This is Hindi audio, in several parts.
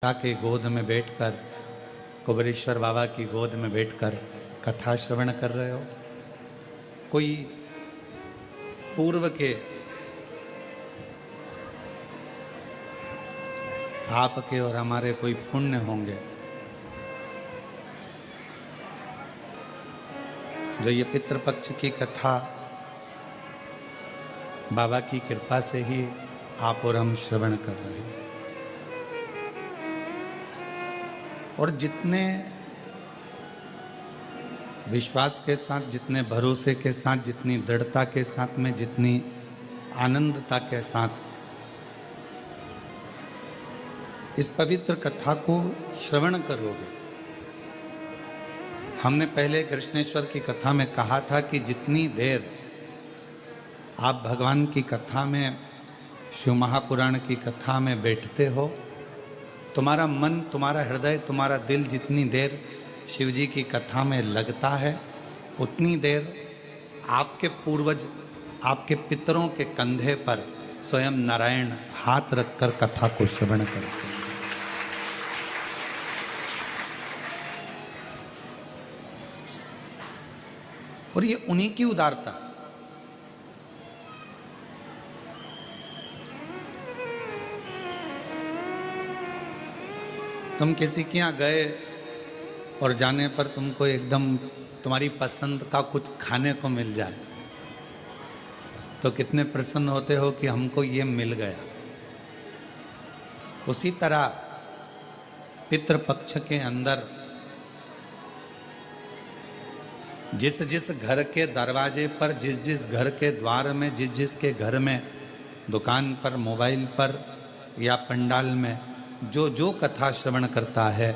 के गोद में बैठकर, कुबेरेश्वर बाबा की गोद में बैठकर कथा श्रवण कर रहे हो। कोई पूर्व के आपके और हमारे कोई पुण्य होंगे जो ये पितृपक्ष की कथा बाबा की कृपा से ही आप और हम श्रवण कर रहे हैं। और जितने विश्वास के साथ, जितने भरोसे के साथ, जितनी दृढ़ता के साथ में, जितनी आनंदता के साथ इस पवित्र कथा को श्रवण करोगे। हमने पहले कृष्णेश्वर की कथा में कहा था कि जितनी देर आप भगवान की कथा में, शिव महापुराण की कथा में बैठते हो, तुम्हारा मन, तुम्हारा हृदय, तुम्हारा दिल जितनी देर शिव जी की कथा में लगता है, उतनी देर आपके पूर्वज, आपके पितरों के कंधे पर स्वयं नारायण हाथ रखकर कथा को श्रवण करते हैं। और ये उन्हीं की उदारता। तुम किसी के यहाँ गए और जाने पर तुमको एकदम तुम्हारी पसंद का कुछ खाने को मिल जाए तो कितने प्रसन्न होते हो कि हमको ये मिल गया। उसी तरह पितृपक्ष के अंदर जिस जिस घर के दरवाजे पर, जिस जिस घर के द्वार में, जिस जिस के घर में, दुकान पर, मोबाइल पर या पंडाल में जो जो कथा श्रवण करता है,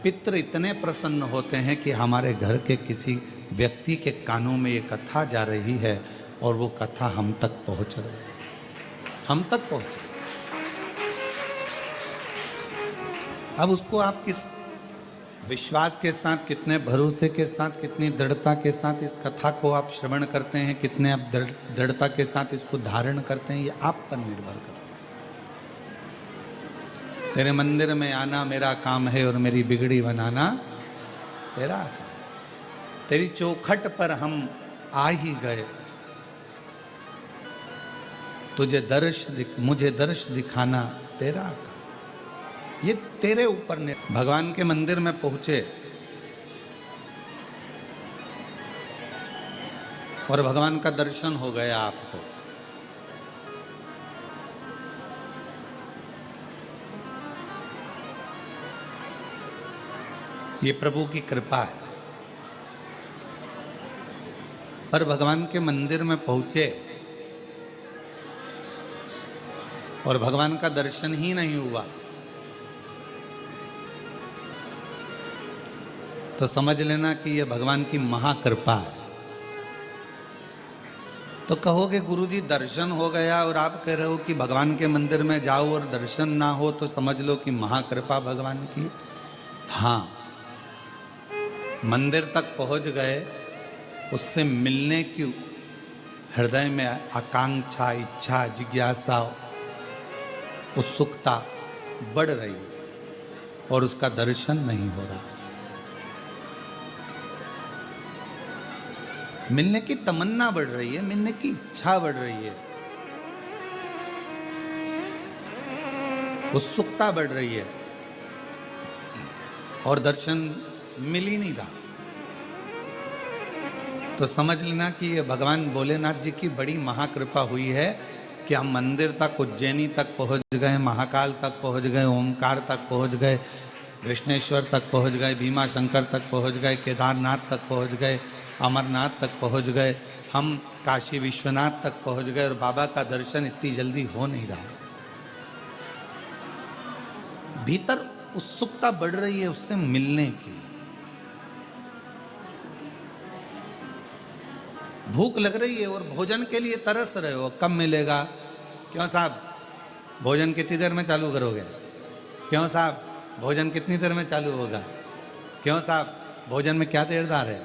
पितृ इतने प्रसन्न होते हैं कि हमारे घर के किसी व्यक्ति के कानों में ये कथा जा रही है और वो कथा हम तक पहुंच रही है, हम तक पहुंच रही। अब उसको आप किस विश्वास के साथ, कितने भरोसे के साथ, कितनी दृढ़ता के साथ इस कथा को आप श्रवण करते हैं, कितने आप दृढ़ता के साथ इसको धारण करते हैं, ये आप पर निर्भर करता है। तेरे मंदिर में आना मेरा काम है और मेरी बिगड़ी बनाना तेरा काम। तेरी चौखट पर हम आ ही गए, मुझे दर्श दिखाना तेरा काम। ये तेरे ऊपर ने। भगवान के मंदिर में पहुंचे और भगवान का दर्शन हो गया आपको, ये प्रभु की कृपा है। पर भगवान के मंदिर में पहुंचे और भगवान का दर्शन ही नहीं हुआ तो समझ लेना कि यह भगवान की महाकृपा है। तो कहोगे गुरुजी दर्शन हो गया और आप कह रहे हो कि भगवान के मंदिर में जाओ और दर्शन ना हो तो समझ लो कि महाकृपा भगवान की। हाँ, मंदिर तक पहुंच गए, उससे मिलने की हृदय में आकांक्षा, इच्छा, जिज्ञासा, उत्सुकता बढ़ रही है और उसका दर्शन नहीं हो रहा। मिलने की तमन्ना बढ़ रही है, मिलने की इच्छा बढ़ रही है, उत्सुकता बढ़ रही है और दर्शन मिल ही नहीं रहा। तो समझ लेना कि ये भगवान भोलेनाथ जी की बड़ी महाकृपा हुई है कि हम मंदिर तक, उज्जैनी तक पहुंच गए, महाकाल तक पहुंच गए, ओमकार तक पहुंच गए, कृष्णेश्वर तक पहुंच गए, भीमा शंकर तक पहुंच गए, केदारनाथ तक पहुंच गए, अमरनाथ तक पहुंच गए, हम काशी विश्वनाथ तक पहुंच गए और बाबा का दर्शन इतनी जल्दी हो नहीं रहा। भीतर उत्सुकता बढ़ रही है उससे मिलने की, भूख लग रही है और भोजन के लिए तरस रहे हो। कब मिलेगा? क्यों साहब भोजन कितनी देर में चालू करोगे? क्यों साहब भोजन कितनी देर में चालू होगा? क्यों साहब भोजन में क्या देरदार है?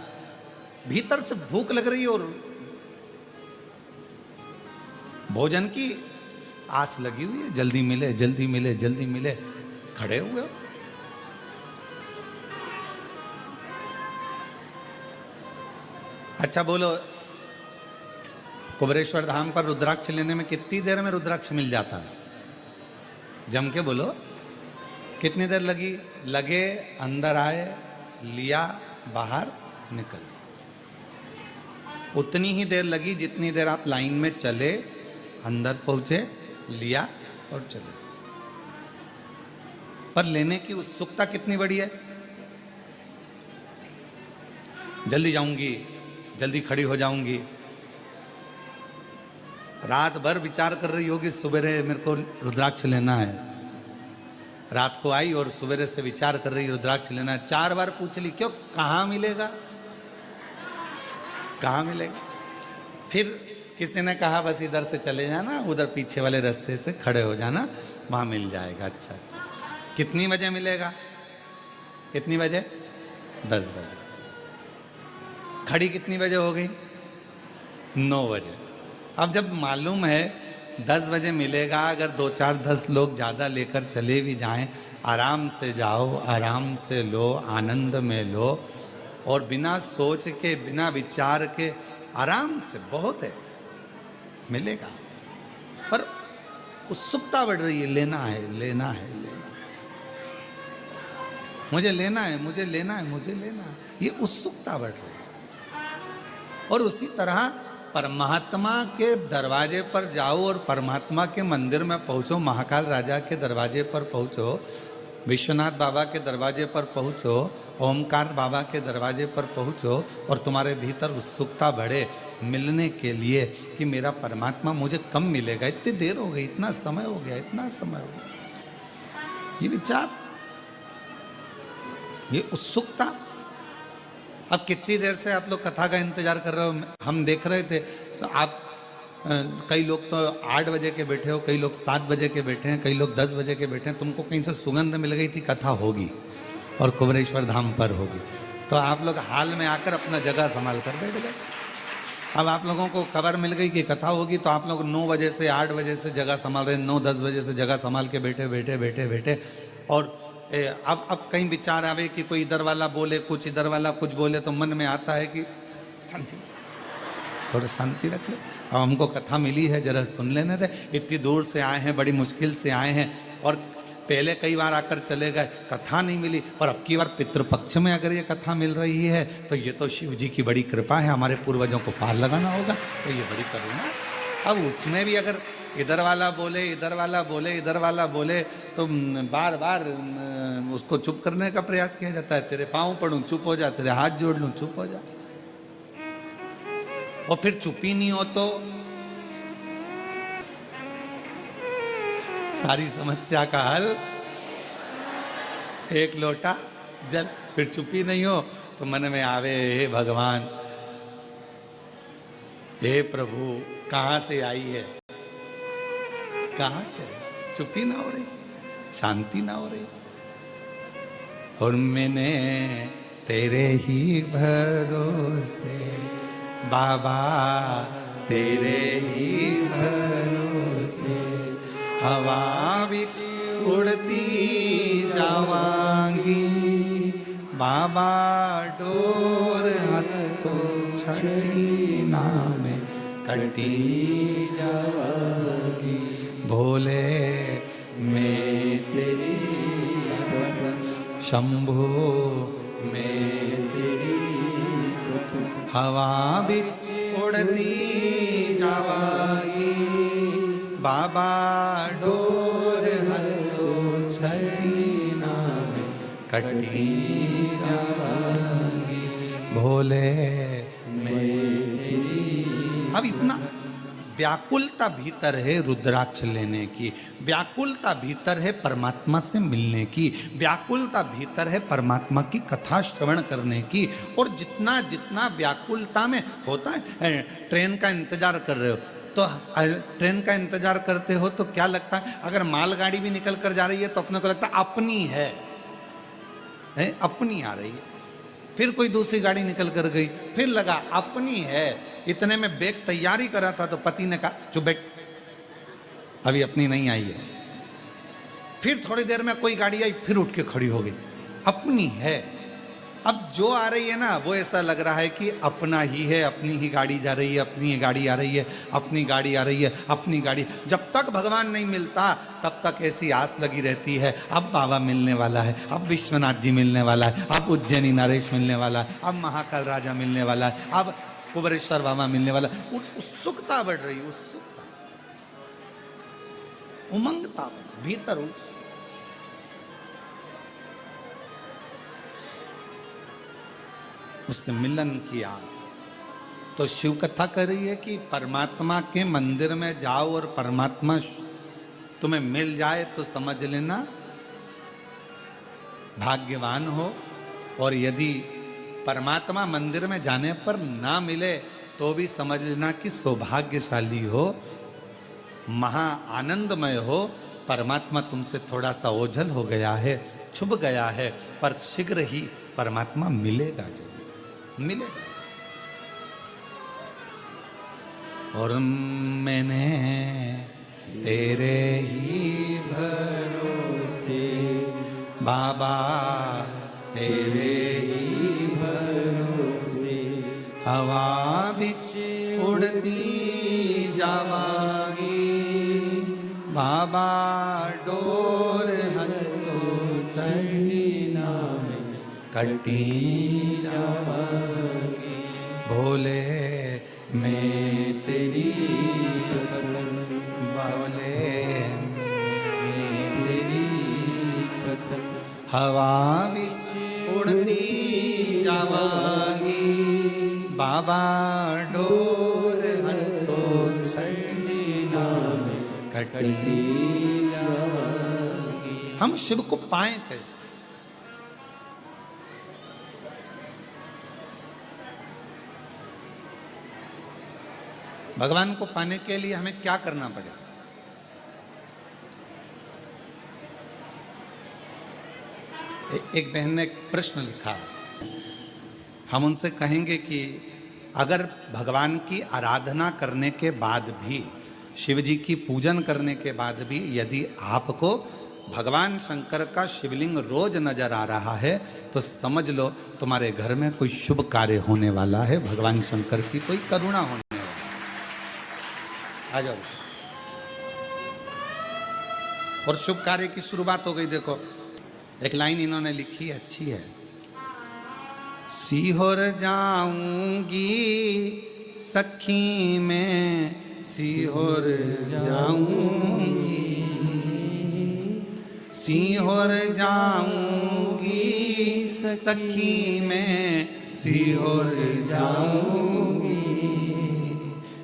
भीतर से भूख लग रही है और भोजन की आस लगी हुई है, जल्दी मिले, जल्दी मिले, जल्दी मिले। खड़े हुए हो। अच्छा बोलो, कुबेरेश्वर धाम पर रुद्राक्ष लेने में कितनी देर में रुद्राक्ष मिल जाता है? जम के बोलो, कितनी देर लगी? लगे, अंदर आए, लिया, बाहर निकल। उतनी ही देर लगी जितनी देर आप लाइन में चले, अंदर पहुंचे, लिया और चले। पर लेने की उत्सुकता कितनी बड़ी है। जल्दी जाऊंगी, जल्दी खड़ी हो जाऊंगी। रात भर विचार कर रही होगी, सुबेरे मेरे को रुद्राक्ष लेना है। रात को आई और सुबेरे से विचार कर रही, रुद्राक्ष लेना है। 4 बार पूछ ली, क्यों, कहाँ मिलेगा, कहाँ मिलेगा? फिर किसी ने कहा बस इधर से चले जाना, उधर पीछे वाले रास्ते से खड़े हो जाना, वहां मिल जाएगा। अच्छा अच्छा, कितनी बजे मिलेगा? कितनी बजे? 10 बजे। खड़ी कितनी बजे हो गई? 9 बजे। अब जब मालूम है 10 बजे मिलेगा, अगर 2 4 10 लोग ज़्यादा लेकर चले भी जाएं, आराम से जाओ, आराम से लो, आनंद में लो, और बिना सोच के, बिना विचार के, आराम से, बहुत है, मिलेगा। पर उत्सुकता बढ़ रही है, लेना है, लेना है, लेना है, मुझे लेना है, मुझे लेना है, मुझे लेना है, ये उत्सुकता बढ़ रही है। और उसी तरह परमात्मा के दरवाजे पर जाओ और परमात्मा के मंदिर में पहुंचो, महाकाल राजा के दरवाजे पर पहुंचो, विश्वनाथ बाबा के दरवाजे पर पहुंचो, ओमकार बाबा के दरवाजे पर पहुंचो, और तुम्हारे भीतर उत्सुकता बढ़े मिलने के लिए कि मेरा परमात्मा मुझे कब मिलेगा, इतनी देर हो गई, इतना समय हो गया, इतना समय हो गया, ये विचार, ये उत्सुकता। अब कितनी देर से आप लोग कथा का इंतजार कर रहे हो? हम देख रहे थे, आप कई लोग तो 8 बजे के बैठे हो, कई लोग 7 बजे के बैठे हैं, कई लोग 10 बजे के बैठे हैं। तुमको कहीं से सुगंध मिल गई थी कथा होगी और कुबेरेश्वर धाम पर होगी, तो आप लोग हाल में आकर अपना जगह संभाल कर बैठ गए। अब आप लोगों को खबर मिल गई कि कथा होगी, तो आप लोग 9 बजे से 8 बजे से जगह संभाल रहे, 9-10 बजे से जगह संभाल के बैठे बैठे बैठे बैठे। और अब कहीं विचार आवे कि कोई इधर वाला बोले कुछ, इधर वाला कुछ बोले, तो मन में आता है कि शांति, थोड़ी शांति रख ले, अब हमको कथा मिली है, जरा सुन लेने दे। इतनी दूर से आए हैं, बड़ी मुश्किल से आए हैं, और पहले कई बार आकर चले गए, कथा नहीं मिली, पर अब की बार पितृपक्ष में अगर ये कथा मिल रही है तो ये तो शिव जी की बड़ी कृपा है, हमारे पूर्वजों को पार लगाना होगा, तो ये बड़ी करुणा। अब उसमें भी अगर इधर वाला बोले, इधर वाला बोले, इधर वाला बोले, तो बार बार उसको चुप करने का प्रयास किया जाता है। तेरे पाँव पड़ूं, चुप हो जा, तेरे हाथ जोड़ लूं, चुप हो जा। और फिर चुप ही नहीं हो तो सारी समस्या का हल एक लोटा जल। फिर चुप ही नहीं हो तो मन में आवे, हे भगवान, हे प्रभु, कहाँ से आई है, कहाँ से? चुप ही ना हो रही, शांति ना हो रही। और मैंने तेरे ही भरोसे बाबा, तेरे ही भरोसे हवा बिच उड़ती जावांगी, बाबा डोर हथों छड़ी नाम कटी जावांगी। भोले मैं तेरी शंभो मैं तेरी हवा बिच उड़ती जावागी, बाबा डोर हथो छड़ी नाम कटी जावागी। भोले मैं तेरी। अब इतना व्याकुलता भीतर है रुद्राक्ष लेने की, व्याकुलता भीतर है परमात्मा से मिलने की, व्याकुलता भीतर है परमात्मा की कथा श्रवण करने की। और जितना जितना व्याकुलता में होता है, ट्रेन का इंतजार कर रहे हो तो ट्रेन का इंतजार करते हो तो क्या लगता है, अगर मालगाड़ी भी निकल कर जा रही है तो अपने को लगता है अपनी है, अपनी आ रही है। फिर कोई दूसरी गाड़ी निकल कर गई, फिर लगा अपनी है। इतने में बैग तैयारी करा था तो पति ने कहा चुप बैठ, अभी अपनी नहीं आई है। फिर थोड़ी देर में कोई गाड़ी आई, फिर उठ के खड़ी हो गई, अपनी है। अब जो आ रही है ना, वो ऐसा लग रहा है कि अपना ही है, अपनी ही गाड़ी जा रही है, अपनी ही गाड़ी आ रही है, अपनी गाड़ी आ रही है, अपनी गाड़ी। जब तक भगवान नहीं मिलता तब तक ऐसी आस लगी रहती है, अब बाबा मिलने वाला है, अब विश्वनाथ जी मिलने वाला है, अब उज्जैनी नरेश मिलने वाला है, अब महाकाल राजा मिलने वाला है, अब कुबेरेश्वर बाबा मिलने वाला। उत्सुकता बढ़ रही, उत्सुकता, उमंगता बढ़ भीतर, उससे मिलन की आस। तो शिव कथा कर रही है कि परमात्मा के मंदिर में जाओ और परमात्मा तुम्हें मिल जाए तो समझ लेना भाग्यवान हो, और यदि परमात्मा मंदिर में जाने पर ना मिले तो भी समझ लेना कि सौभाग्यशाली हो, महा आनंदमय हो, परमात्मा तुमसे थोड़ा सा ओझल हो गया है, छुप गया है, पर शीघ्र ही परमात्मा मिलेगा, जरूर मिलेगा। और मैंने तेरे ही भरोसे बाबा, तेरे ही भरोसे हवा बिच उड़ती जावागी, बाबा डोर हथो चढ़ी नाम कटी जावागी। भोले मैं तेरी बोले मैं तेरी हवा बिच उड़ती जावागी, बाबा डोर हथो छड़ी नाम कटी जावागी। हम शिव को पाएं कैसे? भगवान को पाने के लिए हमें क्या करना पड़ेगा? एक बहन ने एक प्रश्न लिखा, हम उनसे कहेंगे कि अगर भगवान की आराधना करने के बाद भी, शिव जी की पूजन करने के बाद भी यदि आपको भगवान शंकर का शिवलिंग रोज नजर आ रहा है तो समझ लो तुम्हारे घर में कोई शुभ कार्य होने वाला है, भगवान शंकर की कोई करुणा होने। आ जाओ। और शुभ कार्य की शुरुआत हो गई। देखो एक लाइन इन्होंने लिखी, अच्छी है। सीहोर जाऊंगी सखी में, सीहोर जाऊंगी, सीहोर जाऊंगी सखी में, सीहोर जाऊंगी,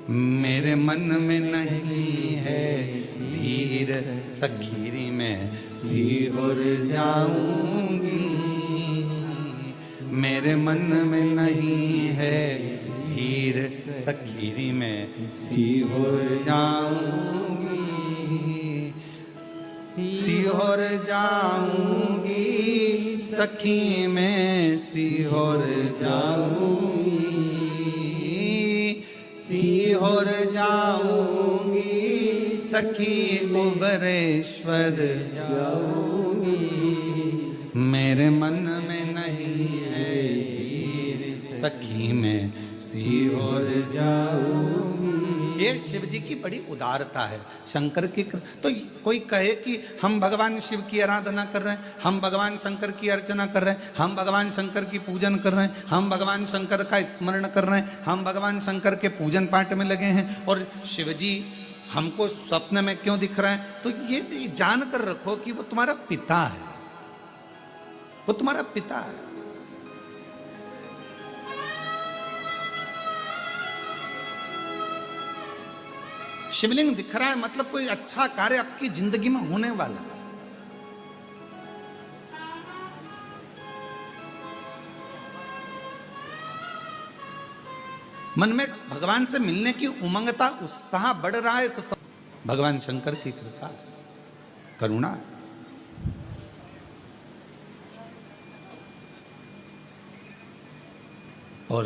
मेरे मन में नहीं है धीर सखीरी में, सीहोर जाऊंगी, मेरे मन में नहीं है धीर सखीरी में, सीहोर जाऊंगी, सीहोर जाऊंगी सखी में, सीहोर जाऊंगी, सीहोर जाऊंगी सखी कुबेरेश्वर जाऊंगी, मेरे मन में नहीं है धीर सखी में, सीहोर जाऊंगी। ये शिव जी की बड़ी उदारता है, शंकर की। तो कोई कहे कि हम भगवान शिव की आराधना कर रहे हैं, हम भगवान शंकर की अर्चना कर रहे हैं, हम भगवान शंकर की पूजन कर रहे हैं, हम भगवान शंकर का स्मरण कर रहे हैं, हम भगवान शंकर के पूजन पाठ में लगे हैं, और शिव जी हमको स्वप्न में क्यों दिख रहे हैं? तो ये जान कर रखो कि वो तुम्हारा पिता है, वो तुम्हारा पिता है। शिवलिंग दिख रहा है मतलब कोई अच्छा कार्य आपकी जिंदगी में होने वाला है। मन में भगवान से मिलने की उमंगता, उत्साह बढ़ रहा है तो सब भगवान शंकर की कृपा, करुणा है। और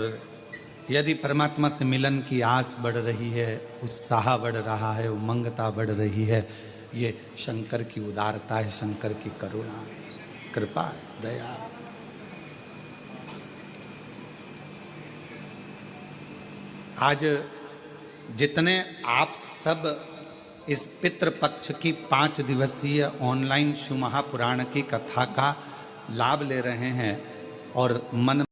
यदि परमात्मा से मिलन की आस बढ़ रही है, उत्साह बढ़ रहा है, उमंगता बढ़ रही है, ये शंकर की उदारता है, शंकर की करुणा, कृपा है, दया। आज जितने आप सब इस पितृपक्ष की 5 दिवसीय ऑनलाइन शिव महापुराण की कथा का लाभ ले रहे हैं और मन